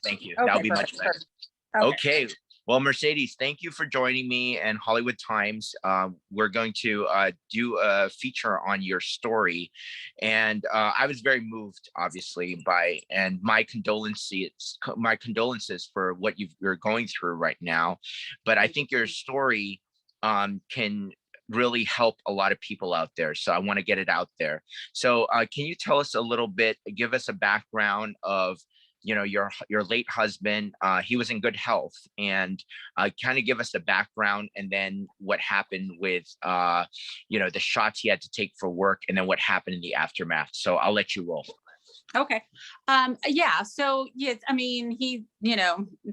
Thank you. That'll Okay, be much perfect. better. Perfect. Okay. Okay. Well, Mercedes, thank you for joining me and Hollywood Times. We're going to do a feature on your story. And I was very moved, obviously, and my condolences for what you're going through right now. But I think your story can really help a lot of people out there. So I want to get it out there. So can you tell us a little bit, give us a background of your late husband? He was in good health, and kind of give us the background, and then what happened with the shots he had to take for work, and then what happened in the aftermath. So I'll let you roll. Okay. Yeah. So yes, I mean, he,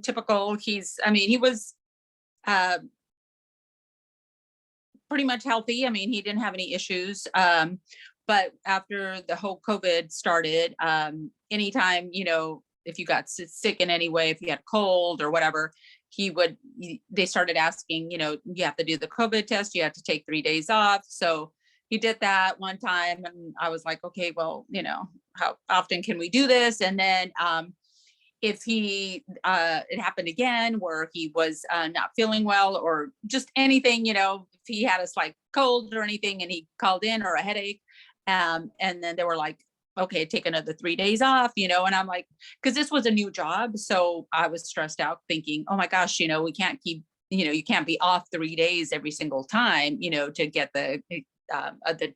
typical, he was pretty much healthy. I mean, he didn't have any issues. But after the whole COVID started, anytime, if you got sick in any way, if you had a cold or whatever, they started asking, you have to do the COVID test, you have to take 3 days off. So he did that one time, and I was like, okay, well, how often can we do this? And then if it happened again where he was not feeling well, or just anything, if he had a slight cold or anything and he called in, or a headache, and then they were like, okay, take another 3 days off, and I'm like, because this was a new job. So I was stressed out thinking, oh my gosh, we can't keep, you can't be off 3 days every single time, to get the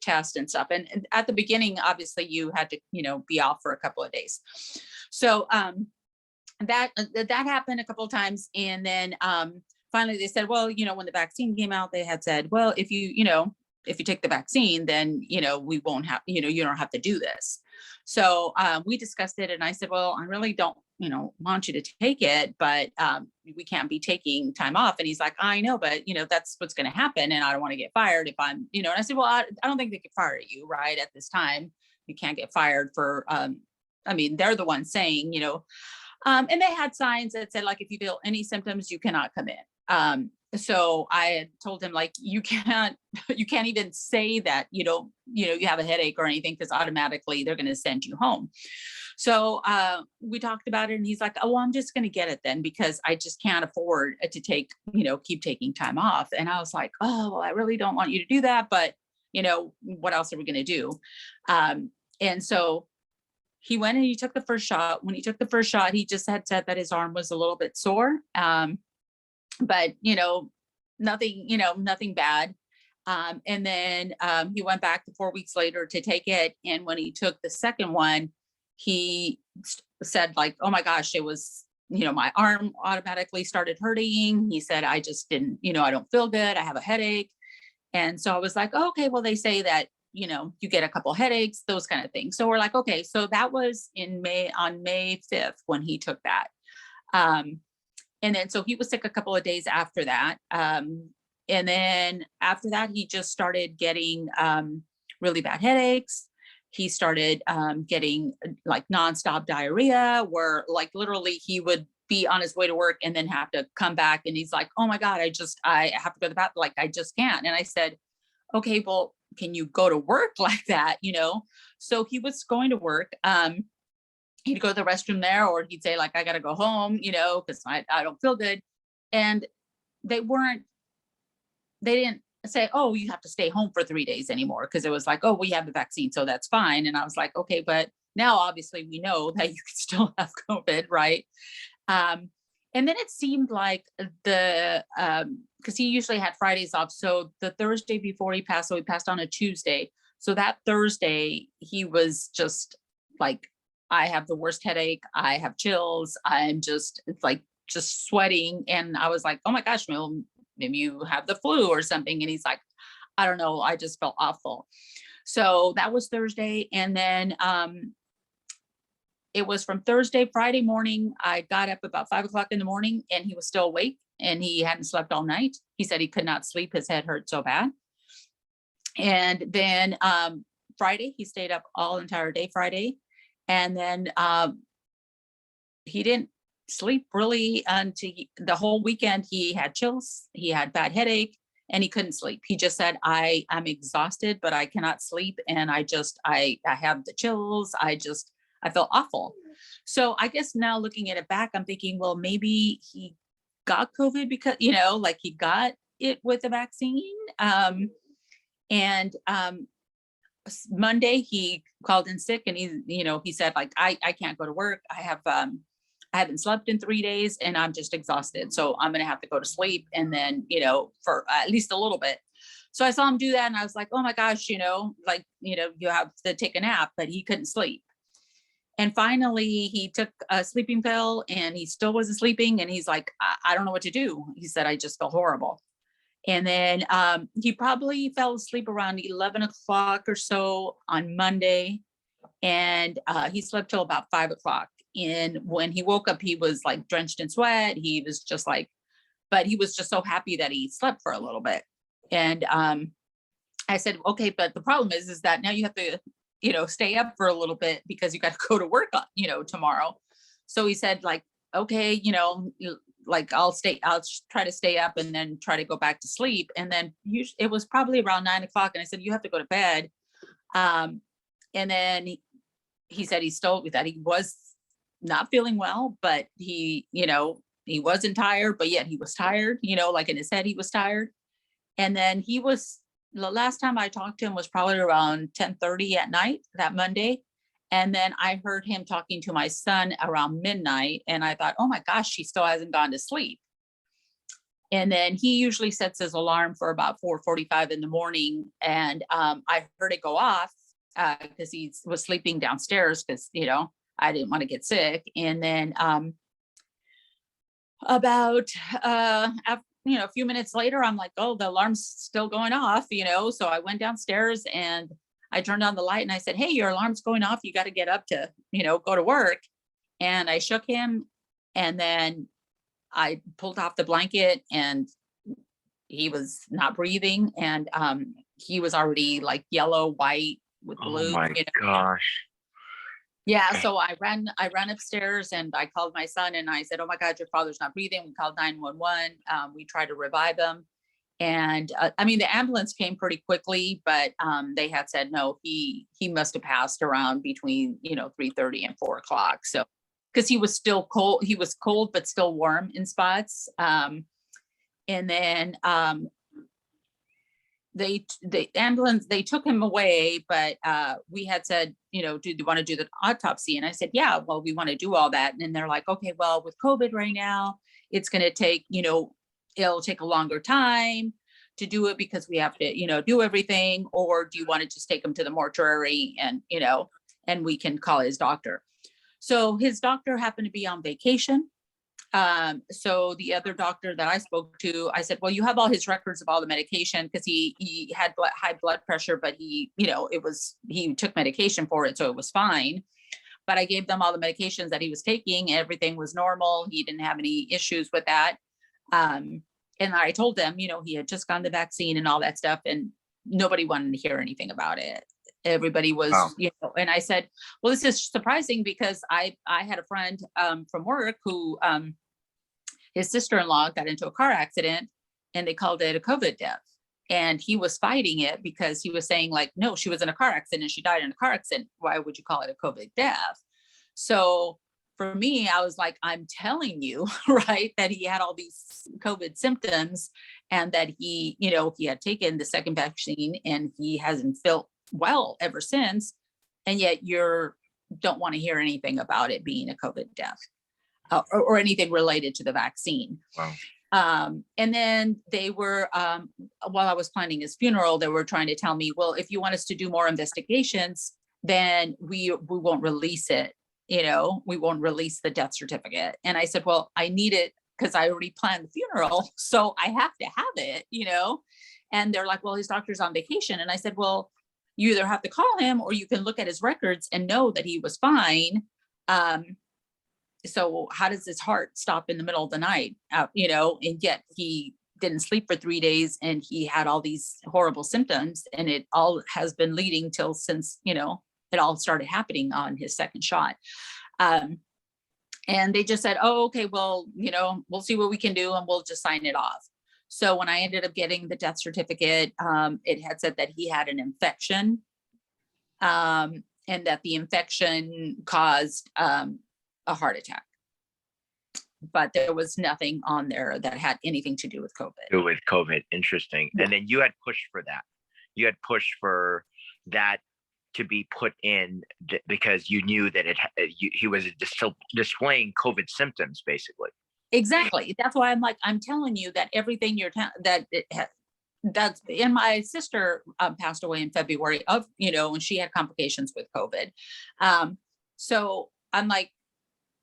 test and stuff. And at the beginning, obviously you had to, be off for a couple of days. So that happened a couple of times. And then finally they said, well, when the vaccine came out, they had said, well, if you take the vaccine, then, we won't have, you don't have to do this. So we discussed it, and I said, well, I really don't, want you to take it, but we can't be taking time off. And he's like, I know, but that's what's going to happen. And I don't want to get fired if I'm, and I said, well, I don't think they could fire you right at this time. You can't get fired for, they're the ones saying, and they had signs that said, like, if you feel any symptoms, you cannot come in. So I had told him, like, you can't even say that you have a headache or anything, because automatically they're going to send you home. So we talked about it, and he's like, oh, well, I'm just going to get it then, because I just can't afford to keep taking time off. And I was like, oh, well, I really don't want you to do that, but what else are we going to do? And so he went and he took the first shot. When he took the first shot, he just had said that his arm was a little bit sore. But nothing bad. And then he went back 4 weeks later to take it. And when he took the second one, he said, like, oh my gosh, it was, my arm automatically started hurting. He said, I just didn't, I don't feel good. I have a headache. And so I was like, oh, okay, well, they say that, you get a couple headaches, those kind of things. So we're like, okay, so that was on May 5th when he took that. And then, so he was sick a couple of days after that. And then after that, he just started getting really bad headaches. He started getting like nonstop diarrhea, where like literally he would be on his way to work and then have to come back. And he's like, oh my God, I have to go to the bathroom. Like, I just can't. And I said, okay, well, can you go to work like that? So he was going to work. He'd go to the restroom there, or he'd say, like, I got to go home, because I don't feel good. And they didn't say, oh, you have to stay home for 3 days anymore. Cause it was like, oh, we have the vaccine, so that's fine. And I was like, okay, but now obviously we know that you could still have COVID. Right. And then it seemed like cause he usually had Fridays off. So the Thursday before he passed, so he passed on a Tuesday. So that Thursday he was just like, I have the worst headache. I have chills. It's like just sweating. And I was like, oh my gosh, well, maybe you have the flu or something. And he's like, I don't know. I just felt awful. So that was Thursday. And then it was from Friday morning. I got up about 5 o'clock in the morning, and he was still awake, and he hadn't slept all night. He said he could not sleep. His head hurt so bad. And then Friday, he stayed up all entire day Friday. And then he didn't sleep really until the whole weekend. He had chills, he had bad headache, and he couldn't sleep. He just said, I'm exhausted, but I cannot sleep. And I have the chills. I felt awful. So I guess now looking at it back, I'm thinking, well, maybe he got COVID because, like he got it with the vaccine. And Monday he called in sick, and he said like, I can't go to work. I haven't slept in 3 days and I'm just exhausted. So I'm going to have to go to sleep. And then, for at least a little bit. So I saw him do that and I was like, oh my gosh, you have to take a nap, but he couldn't sleep. And finally he took a sleeping pill and he still wasn't sleeping. And he's like, I don't know what to do. He said, I just feel horrible. And then he probably fell asleep around 11 o'clock or so on Monday. And he slept till about 5 o'clock. And when he woke up, he was like drenched in sweat. He was just like, but he was just so happy that he slept for a little bit. And I said, okay, but the problem is that now you have to, stay up for a little bit because you got to go to work, tomorrow. So he said like, okay, like I'll try to stay up and then try to go back to sleep. And then it was probably around 9 o'clock. And I said, you have to go to bed. And then he said that he was not feeling well, but he wasn't tired, but yet he was tired, like in his head, he was tired. And then the last time I talked to him was probably around 10:30 at night that Monday. And then I heard him talking to my son around midnight. And I thought, oh my gosh, he still hasn't gone to sleep. And then he usually sets his alarm for about 4:45 in the morning. And I heard it go off because he was sleeping downstairs because, I didn't want to get sick. And then about a few minutes later, I'm like, oh, the alarm's still going off, so I went downstairs and I turned on the light and I said, hey, your alarm's going off. You got to get up to, go to work. And I shook him and then I pulled off the blanket and he was not breathing. And he was already like yellow, white with Oh blue. my gosh. Yeah. So I ran upstairs and I called my son and I said, oh my God, your father's not breathing. We called 911. We tried to revive him. And the ambulance came pretty quickly, but they had said, no, he must've passed around between, 3:30 and 4 o'clock. So, cause he was still cold. He was cold, but still warm in spots. And then the ambulance, they took him away, but we had said, do you want to do the autopsy? And I said, yeah, well, we want to do all that. And they're like, okay, well, with COVID right now, it's going to take, it'll take a longer time to do it because we have to, do everything. Or do you want to just take him to the mortuary and, and we can call his doctor. So his doctor happened to be on vacation. So the other doctor that I spoke to, I said, well, you have all his records of all the medication because he had high blood pressure, but he took medication for it. So it was fine. But I gave them all the medications that he was taking. Everything was normal. He didn't have any issues with that. And I told them, he had just gotten the vaccine and all that stuff, and nobody wanted to hear anything about it. Everybody was, Wow. and I said, well, this is surprising because I had a friend from work who, his sister-in-law got into a car accident and they called it a COVID death. And he was fighting it because he was saying like, no, she was in a car accident. She died in a car accident. Why would you call it a COVID death? So for me, I was like, I'm telling you, right, that he had all these COVID symptoms and that he had taken the second vaccine and he hasn't felt well ever since. And yet don't want to hear anything about it being a COVID death. Or anything related to the vaccine. Wow. And then they were, while I was planning his funeral, they were trying to tell me, well, if you want us to do more investigations, then we won't release it. We won't release the death certificate. And I said, well, I need it because I already planned the funeral. So I have to have it, and they're like, well, his doctor's on vacation. And I said, well, you either have to call him or you can look at his records and know that he was fine. So how does his heart stop in the middle of the night? And yet he didn't sleep for 3 days and he had all these horrible symptoms, and it all has been leading till since, it all started happening on his second shot. And they just said, oh, okay, well, we'll see what we can do and we'll just sign it off. So when I ended up getting the death certificate, it had said that he had an infection. and that the infection caused a heart attack. But there was nothing on there that had anything to do with COVID. With COVID. Interesting. Yeah. And then you had pushed for that. You had pushed for that to be put in because you knew that he was displaying COVID symptoms, basically. Exactly. That's why I'm like, I'm telling you that everything that's, and my sister passed away in February of, and she had complications with COVID. So I'm like,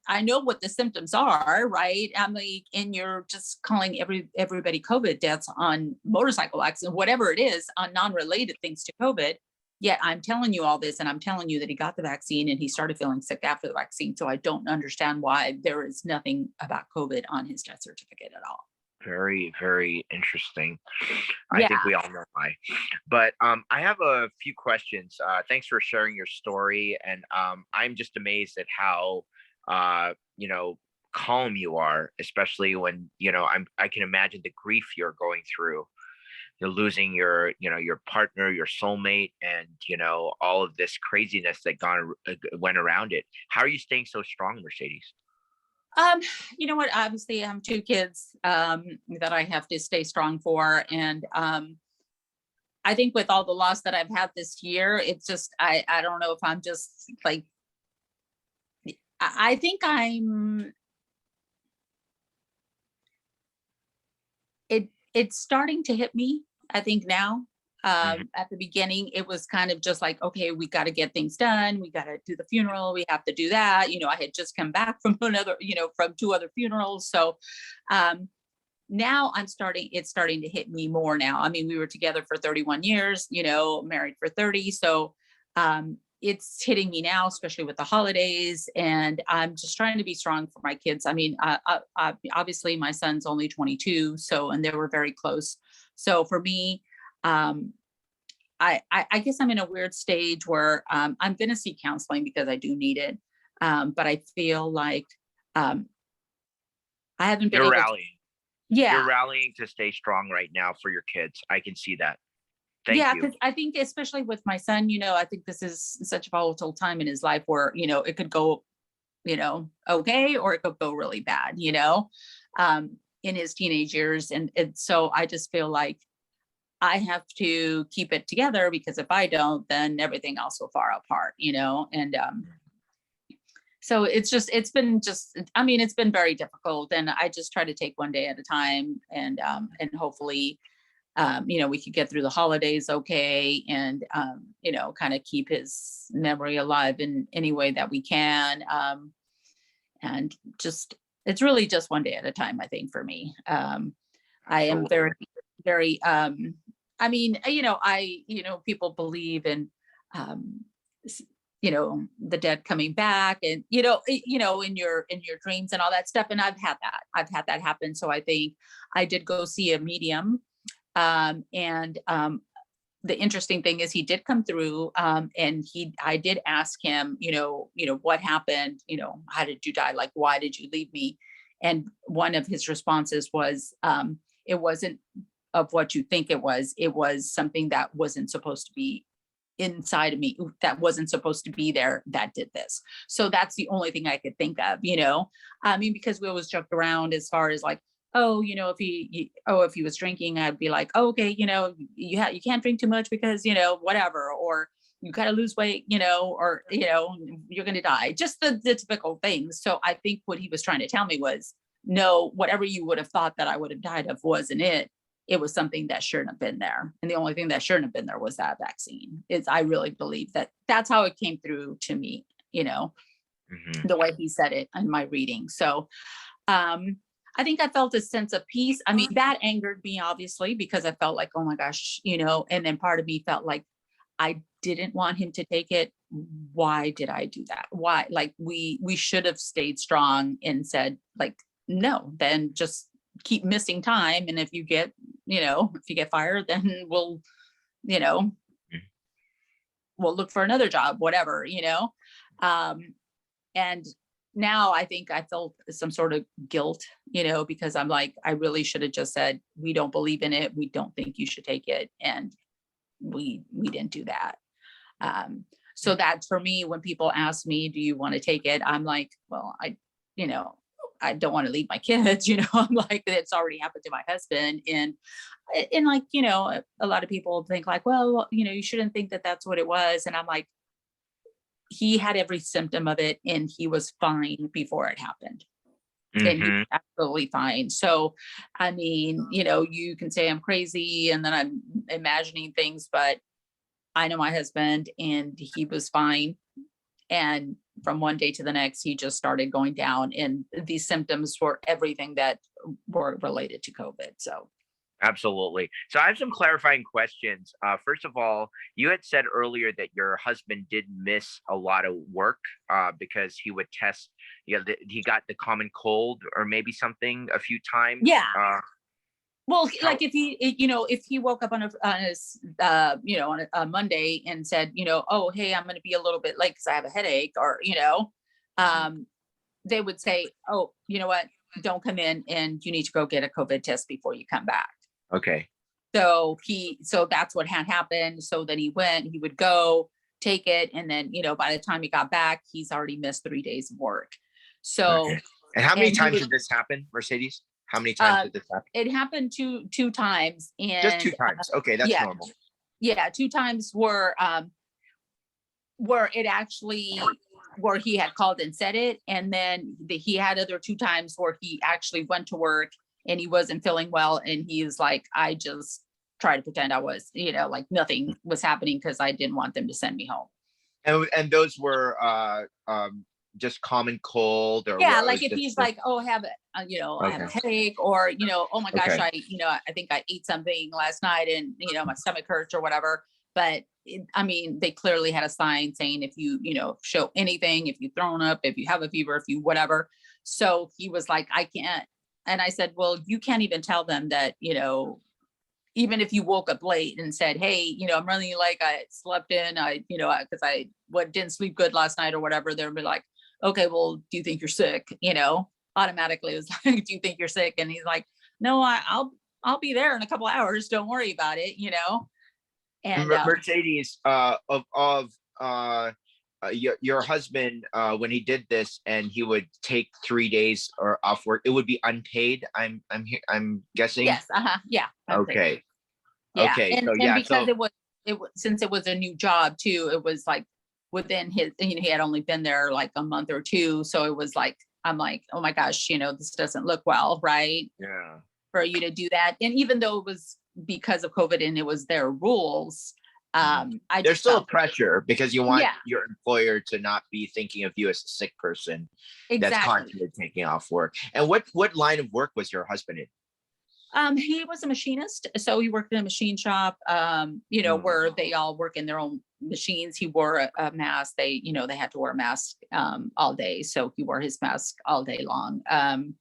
I know what the symptoms are, right? I'm like, and you're just calling everybody COVID deaths on motorcycle accidents, whatever it is, on non-related things to COVID. Yet I'm telling you all this, and I'm telling you that he got the vaccine and he started feeling sick after the vaccine. So I don't understand why there is nothing about COVID on his death certificate at all. Very, very interesting. I Yeah. think we all know why. But I have a few questions. Thanks for sharing your story. And I'm just amazed at how calm you are, especially when, I can imagine the grief you're going through. You're losing your partner, your soulmate, and all of this craziness that went around it. How are you staying so strong, Mercedes? You know what? Obviously, I have two kids that I have to stay strong for, and I think with all the loss that I've had this year, it's just I don't know if I'm just like I think it's starting to hit me, I think now. At the beginning, it was kind of just like, okay, we got to get things done. We got to do the funeral. We have to do that. I had just come back from from two other funerals. So now it's starting to hit me more now. I mean, we were together for 31 years, married for 30. So it's hitting me now, especially with the holidays. And I'm just trying to be strong for my kids. I mean, obviously my son's only 22. So, and they were very close. So for me, I guess I'm in a weird stage where I'm going to seek counseling because I do need it. But I feel like I haven't been You're able rallying. Yeah. You're rallying to stay strong right now for your kids. I can see that. Thank you. Because I think especially with my son, I think this is such a volatile time in his life where, it could go, okay, or it could go really bad, in his teenage years. And so I just feel like I have to keep it together because if I don't, then everything else will fall apart, and so it's been very difficult, and I just try to take one day at a time, and hopefully, we could get through the holidays okay, and kind of keep his memory alive in any way that we can, and just it's really just one day at a time, I think, for me. I am very, very I mean, people believe in the dead coming back, and in your dreams and all that stuff, and I've had that happen. So I think I did go see a medium, and the interesting thing is he did come through, and I did ask him, what happened, how did you die, like why did you leave me? And one of his responses was, it wasn't of what you think it was something that wasn't supposed to be inside of me, that wasn't supposed to be there, that did this. So that's the only thing I could think of, I mean, because we always joked around as far as like, oh, if he was drinking, I'd be like, oh, okay, you can't drink too much because, whatever, or you got to lose weight, or, you're going to die, just the typical things. So I think what he was trying to tell me was, no, whatever you would have thought that I would have died of wasn't it. It was something that shouldn't have been there. And the only thing that shouldn't have been there was that vaccine. I really believe that's how it came through to me, the way he said it in my reading. So I think I felt a sense of peace. I mean, that angered me, obviously, because I felt like, oh my gosh, and then part of me felt like I didn't want him to take it. Why did I do that? Why? Like we should have stayed strong and said, like, no, then just keep missing time. And if you get fired, then we'll look for another job, whatever, and now I think I felt some sort of guilt, because I'm like, I really should have just said, we don't believe in it. We don't think you should take it. And we didn't do that. So that for me, when people ask me, do you want to take it? I'm like, well, you know, I don't want to leave my kids, I'm like, it's already happened to my husband. And like, a lot of people think like, well, you shouldn't think that that's what it was. And I'm like, he had every symptom of it and he was fine before it happened. And he Hmm. was absolutely fine. So, I mean, you can say I'm crazy and then I'm imagining things, but I know my husband and he was fine. And from one day to the next, he just started going down. And these symptoms were everything that were related to COVID. So, Absolutely. So I have some clarifying questions. First of all, you had said earlier that your husband did miss a lot of work because he would test. He got the common cold or maybe something a few times. yeah. Well, How? like if he woke up on a Monday and said, oh, hey, I'm going to be a little bit late because I have a headache, or Mhm. um, they would say, oh, you know what, don't come in, and you need to go get a COVID test before you come back. Okay. So that's what had happened. So then he would go take it, and then by the time he got back, he's already missed 3 days of work. So Okay. And how many and he times was did this happen, Mercedes? How many times uh, did this happen? it happened two times, Just two and times. Okay, that's yeah, normal. yeah, two times where it actually where he had called and said it, and then he had other two times where he actually went to work and he wasn't feeling well, and he's like, I just try to pretend I was, like nothing was happening because I didn't want them to send me home. And those were just common cold, or Yeah, what like was if he's just like, oh, I have I have okay. a headache, or oh my gosh, Okay. I think I ate something last night and my stomach hurts or whatever. But I mean, they clearly had a sign saying if you show anything, if you've thrown up, if you have a fever, if you whatever. So he was like, I can't. And I said, well, you can't even tell them that even if you woke up late and said, hey, I'm running like I slept in, because I didn't sleep good last night or whatever, they'll be like, okay, well, do you think you're sick? Automatically it was like, do you think you're sick? And he's like, no, I'll be there in a couple of hours. Don't worry about it. And Mercedes, your husband, when he did this and he would take 3 days or off work, it would be unpaid. I'm guessing. yes, yeah, unpaid. Okay. Yeah. Okay. And So and yeah. because So it was since it was a new job too, it was like within his, he had only been there like a month or two. So it was like, I'm like, oh my gosh, this doesn't look well, right? yeah. For you to do that. And even though it was because of COVID and it was their rules, Mhm. I There's just still a felt, pressure because you want yeah, your employer to not be thinking of you as a sick person that's exactly. constantly taking off work. And what line of work was your husband in? He was a machinist, so he worked in a machine shop, Mm. where they all work in their own machines. He wore a mask. They had to wear a mask all day, so he wore his mask all day long. And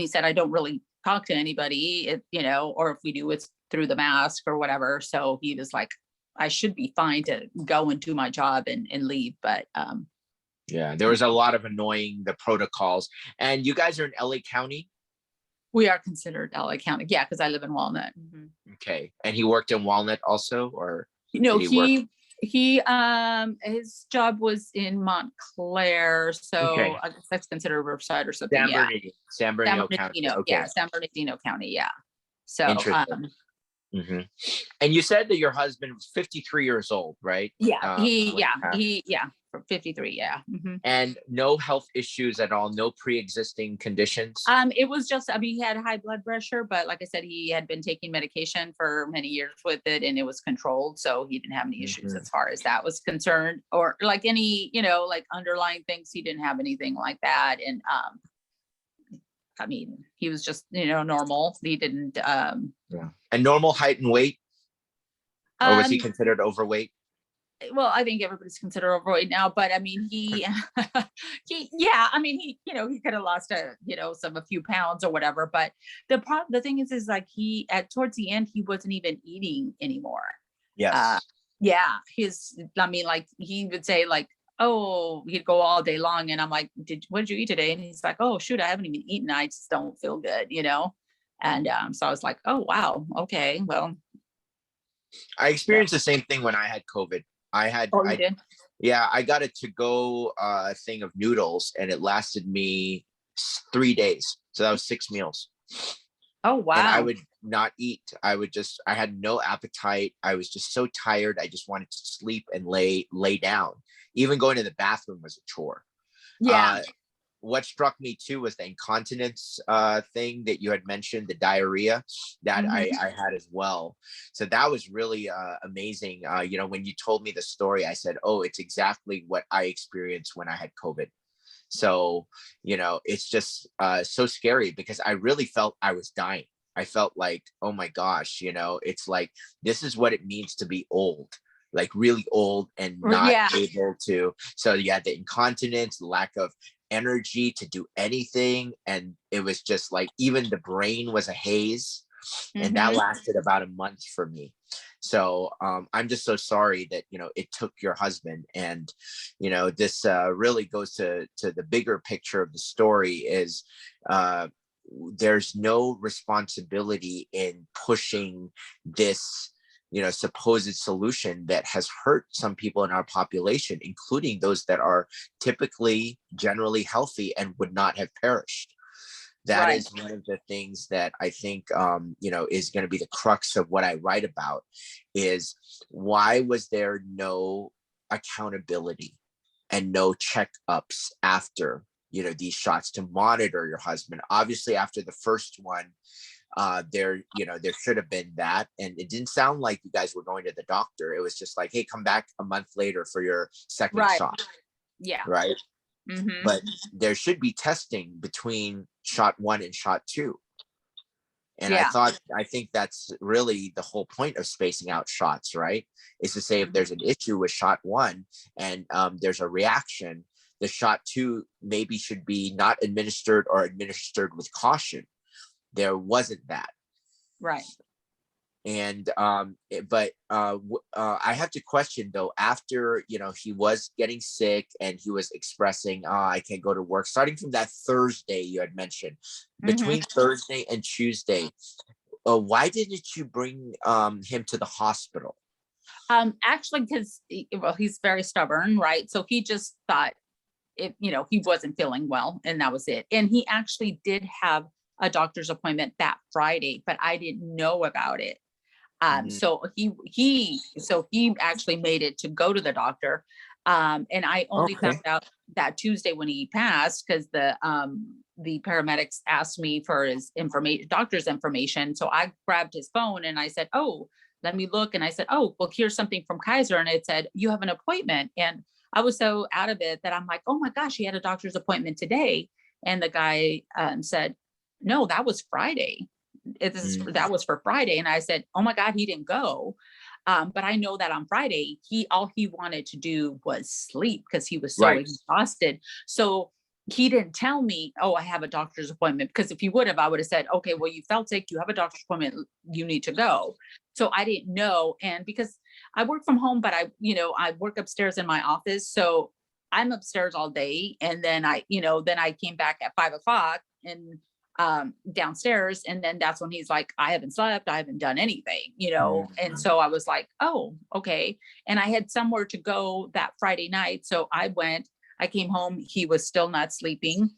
he said, I don't really talk to anybody, or if we do, it's through the mask or whatever. So he was like, I should be fine to go and do my job and leave, but Yeah, there was a lot of annoying the protocols. And you guys are in LA County? we are considered LA County. Yeah, because I live in Walnut. Okay. And he worked in Walnut also, or No, did he work? his job was in Montclair, so Okay. I guess that's considered Riverside or something. San Yeah, Bernardino, San Bernardino County. Okay. San Bernardino County. Yeah. So Interesting. Hmm. And you said that your husband was 53 years old, right? yeah, When he passed. for 53. Yeah. And no health issues at all, no pre-existing conditions. It was just, I mean, he had high blood pressure, but like I said, he had been taking medication for many years with it and it was controlled. So he didn't have any issues Mhm. as far as that was concerned, or like any, like underlying things. He didn't have anything like that. And I mean, he was just, normal. He didn't Yeah. And normal height and weight, or was he um considered overweight? well, I think everybody's considered overweight now, but I mean, yeah, I mean, he could have lost a few pounds or whatever. But the thing is like towards the end, he wasn't even eating anymore. Uh, Yes. yeah, I mean, like he would say like, oh, he'd go all day long. And I'm like, what did you eat today? And he's like, oh, shoot, I haven't even eaten. I just don't feel good. And so I was like, oh, wow. Okay. Well, I yeah. experienced the same thing when I had COVID. I had Oh, you I did? Yeah, I got a to-go thing of noodles, and it lasted me 3 days. So that was 6 meals. Oh, And I wow. would not eat. I had no appetite. I was just so tired. I just wanted to sleep and lay down. Even going to the bathroom was a chore. Yeah. Uh, what struck me too was the incontinence thing that you had mentioned, the diarrhea that Hmm. I had as well. So that was really amazing. When you told me the story, I said, oh, it's exactly what I experienced when I had COVID. So, it's just so scary because I really felt I was dying. I felt like, oh my gosh, it's like, this is what it means to be old, like really old and not Yeah. able to. So you had the incontinence, lack of energy to do anything. And it was just like, even the brain was a haze. And that Hmm. lasted about a month for me. So I'm just so sorry that it took your husband. And this really goes to the bigger picture of the story is uh, there's no responsibility in pushing this supposed solution that has hurt some people in our population, including those that are typically generally healthy and would not have perished. That Right. is one of the things that I think is going to be the crux of what I write about, is why was there no accountability and no checkups after these shots to monitor your husband? Obviously after the first one, there should have been that, and it didn't sound like you guys were going to the doctor. It was just like, hey, come back a month later for your second Right. shot, Yeah. right? Hmm. But there should be testing between shot one and shot two. And Yeah. I think that's really the whole point of spacing out shots, right? Is to say, if Mhm. there's an issue with shot one and there's a reaction, the shot two maybe should be not administered or administered with caution. There wasn't that. Right. And I have to question though, after he was getting sick and he was expressing, I can't go to work, starting from that Thursday you had mentioned, Hmm. between Thursday and Tuesday, why didn't you bring him to the hospital? Actually, because well, he's very stubborn, right? So he just thought he wasn't feeling well, and that was it. And he actually did have a doctor's appointment that Friday, but I didn't know about it. Mhm. So he actually made it to go to the doctor. And I only found Okay. out that Tuesday when he passed, because the paramedics asked me for his information, doctor's information. So I grabbed his phone and I said, oh, let me look. And I said, oh, well, here's something from Kaiser. And it said, you have an appointment. And I was so out of it that I'm like, oh my gosh, he had a doctor's appointment today. And the guy said, no, that was Friday. That Mhm. was for Friday. And I said, oh my God, he didn't go. But I know that on Friday, all he wanted to do was sleep because he was so Right. exhausted. So he didn't tell me, oh, I have a doctor's appointment. Because if he would have, I would have said, okay, well, you felt sick, you have a doctor's appointment, you need to go. So I didn't know. And because I work from home, but I work upstairs in my office. So I'm upstairs all day. And then I came back at 5 o'clock and downstairs, and then that's when he's like, I haven't slept, I haven't done anything. And Mhm. so I was like, oh, okay. And I had somewhere to go that Friday night, so I came home, he was still not sleeping.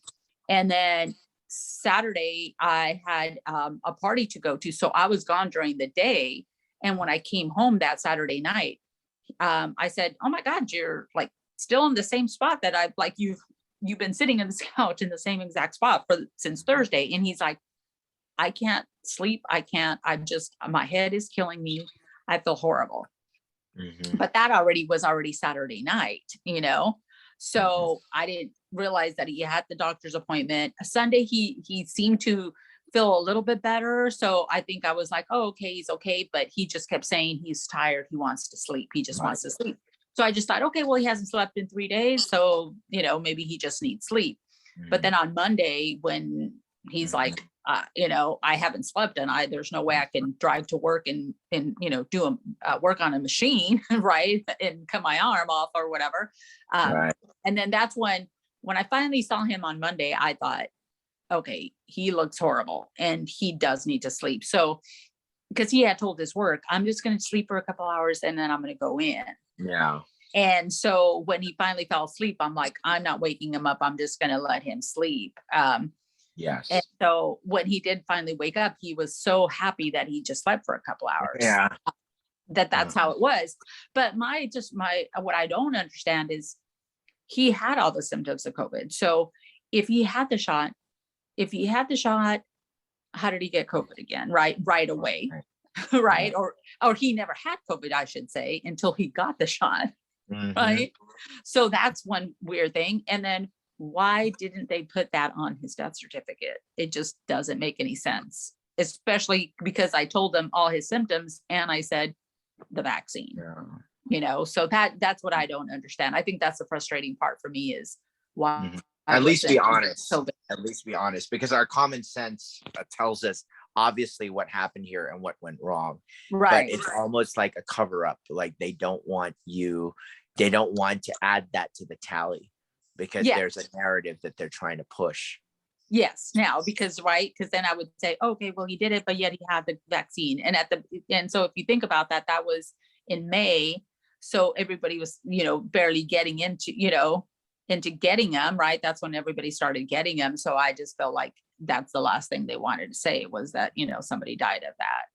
And then Saturday I had a party to go to, so I was gone during the day. And when I came home that Saturday night, I said, oh my God, you're like still in the same spot that I've like you've been sitting in this couch in the same exact spot since Thursday. And he's like, I can't sleep. I can't, my head is killing me. I feel horrible. Mhm. But that already Saturday night. Mhm. So I didn't realize that he had the doctor's appointment. Sunday, he seemed to feel a little bit better. So I think I was like, oh, okay, he's okay. But he just kept saying he's tired. He wants to sleep. He just Right. wants to sleep. So I just thought, okay, well, he hasn't slept in 3 days. So, maybe he just needs sleep. But Mhm. then on Monday, when he's Mhm. like, I haven't slept, and there's no way I can drive to work and do work on a machine, right, and cut my arm off or whatever. Um, Right. and then that's when I finally saw him on Monday, I thought, okay, he looks horrible and he does need to sleep. So because he had told his work, I'm just going to sleep for a couple hours and then I'm going to go in. Yeah. And so when he finally fell asleep, I'm like, I'm not waking him up. I'm just going to let him sleep. And Yes. so when he did finally wake up, he was so happy that he just slept for a couple hours, Yeah. that's how it was. But what I don't understand is he had all the symptoms of COVID. So if he had the shot, if he had the shot, how did he get COVID again? Right away. Right. Right. Right. Or he never had COVID, I should say, until he got the shot. Hmm. Right. So that's one weird thing. And then why didn't they put that on his death certificate? It just doesn't make any sense, especially because I told them all his symptoms and I said the vaccine, Yeah. so that's what I don't understand. I think that's the frustrating part for me is why Mhm. I At least be wasn't honest. COVID. At least be honest, because our common sense tells us obviously what happened here and what went wrong. But Right. it's almost like a cover up. Like they don't want to add that to the tally because Yeah. there's a narrative that they're trying to push. Yes. Now, because then I would say, okay, well, he did it, but yet he had the vaccine. And so if you think about that, that was in May. So everybody was, barely getting into getting them, right? That's when everybody started getting them. So I just felt like that's the last thing they wanted to say was that, somebody died of that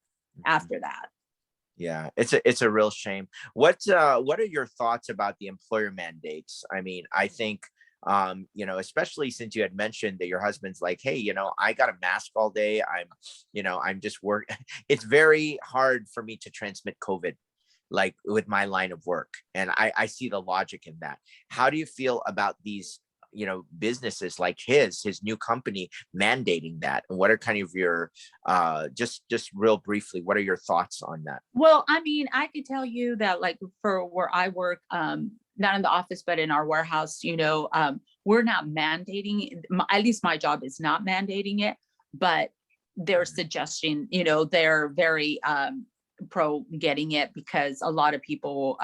after that. Yeah, it's a real shame. What are your thoughts about the employer mandates? I mean, I think especially since you had mentioned that your husband's like, hey, I got a mask all day. I'm just work. It's very hard for me to transmit COVID, like with my line of work, and I see the logic in that. How do you feel about these? Businesses like his new company mandating that, and what are kind of your just real briefly, what are your thoughts on that? Well, I mean, I could tell you that like for where I work, not in the office, but in our warehouse, we're not mandating, at least my job is not mandating it, but they're suggesting, they're very pro getting it because a lot of people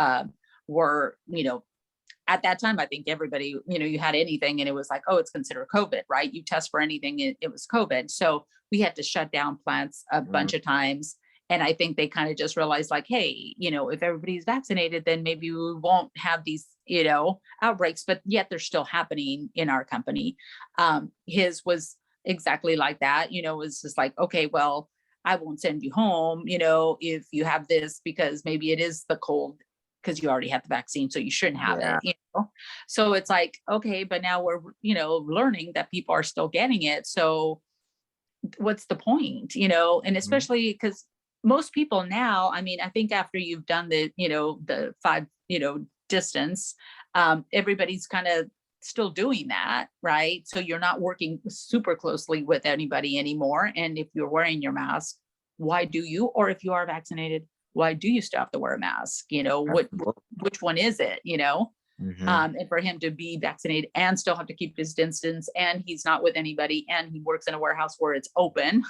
were, at that time, I think everybody, you had anything and it was like, oh, it's considered COVID, right? You test for anything, it was COVID. So we had to shut down plants a Mhm. bunch of times. And I think they kind of just realized like, hey, if everybody's vaccinated, then maybe we won't have these, outbreaks, but yet they're still happening in our company. His was exactly like that, it was just like, okay, well, I won't send you home, if you have this, because maybe it is the cold because you already had the vaccine, so you shouldn't have Yeah. it. So it's like, okay, but now we're, learning that people are still getting it. So what's the point, and Mhm. especially because most people now, I mean, I think after you've done the 5, distance, everybody's kind of still doing that, right? So you're not working super closely with anybody anymore. And if you're wearing your mask, why do you? Or if you are vaccinated, why do you still have to wear a mask? Absolutely. Which one is it? Hmm. And for him to be vaccinated and still have to keep his distance, and he's not with anybody, and he works in a warehouse where it's open,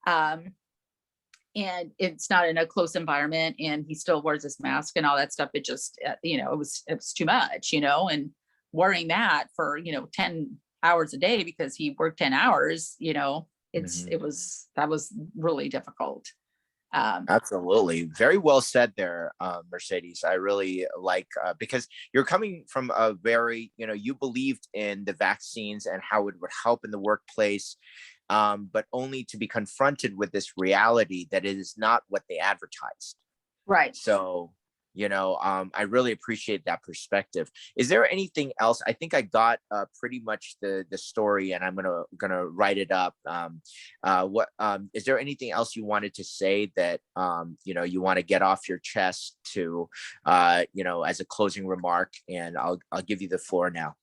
um, and it's not in a close environment, and he still wears his mask and all that stuff. It just, it was too much, and wearing that for 10 hours a day because he worked 10 hours, Hmm. that was really difficult. Um, Absolutely. Very well said there, Mercedes. I really like because you're coming from a very, you believed in the vaccines and how it would help in the workplace, but only to be confronted with this reality that it is not what they advertised. right. So, I really appreciate that perspective. Is there anything else? I think I got pretty much the story, and I'm gonna write it up. What is there anything else you wanted to say that you want to get off your chest to as a closing remark? And I'll give you the floor now.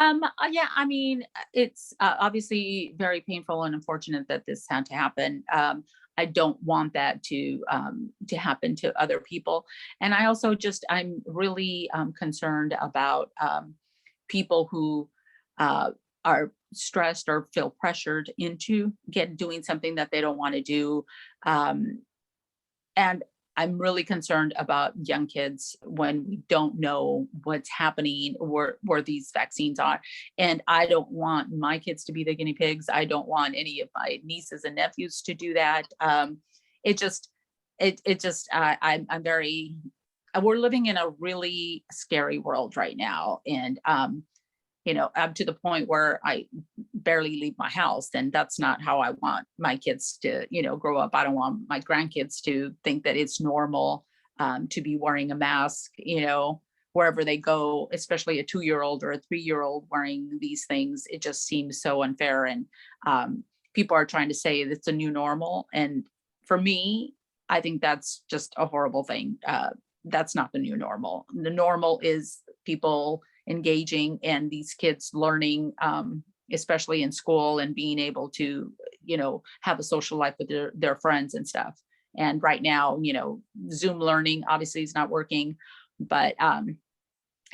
Yeah, I mean, it's obviously very painful and unfortunate that this had to happen. I don't want that to happen to other people, and I also I'm really concerned about people who are stressed or feel pressured into doing something that they don't want to do. Um, and I'm really concerned about young kids when we don't know what's happening or where these vaccines are. And I don't want my kids to be the guinea pigs. I don't want any of my nieces and nephews to do that. It just, I'm very we're living in a really scary world right now. And, I'm to the point where I barely leave my house, and that's not how I want my kids to, grow up. I don't want my grandkids to think that it's normal to be wearing a mask, wherever they go, especially a 2-year-old or a 3-year-old wearing these things. It just seems so unfair. And people are trying to say it's a new normal. And for me, I think that's just a horrible thing. That's not the new normal. The normal is people engaging and these kids learning, especially in school, and being able to, have a social life with their friends and stuff. And right now, Zoom learning obviously is not working, but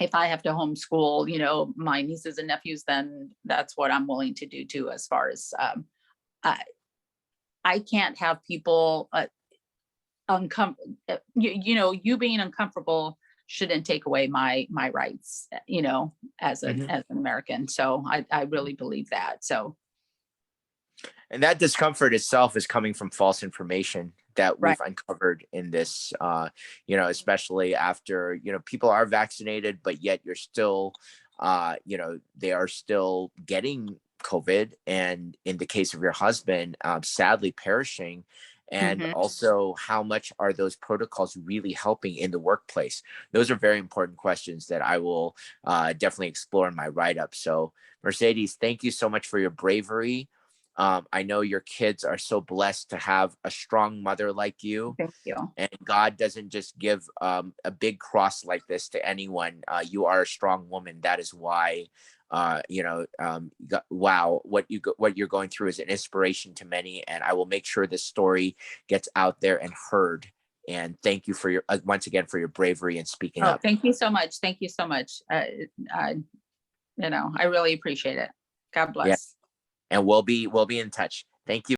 if I have to homeschool, my nieces and nephews, then that's what I'm willing to do too. As far as I, I can't have people uncomfortable. You being uncomfortable shouldn't take away my rights, as an Mhm. as an American. So I really believe that. So And that discomfort itself is coming from false information that right. we've uncovered in this, especially after, people are vaccinated, but yet you're still, they are still getting COVID. And in the case of your husband, sadly perishing. And Hmm. also, how much are those protocols really helping in the workplace? Those are very important questions that I will definitely explore in my write up. So, Mercedes, thank you so much for your bravery. I know your kids are so blessed to have a strong mother like you, Thank you. and God doesn't just give a big cross like this to anyone. You are a strong woman. That is why, wow, what you're going through is an inspiration to many, and I will make sure this story gets out there and heard. And thank you for your once again for your bravery and speaking Oh, up. thank you so much. Thank you so much. I, I really appreciate it. God Yeah, bless. and we'll be in touch. Thank you.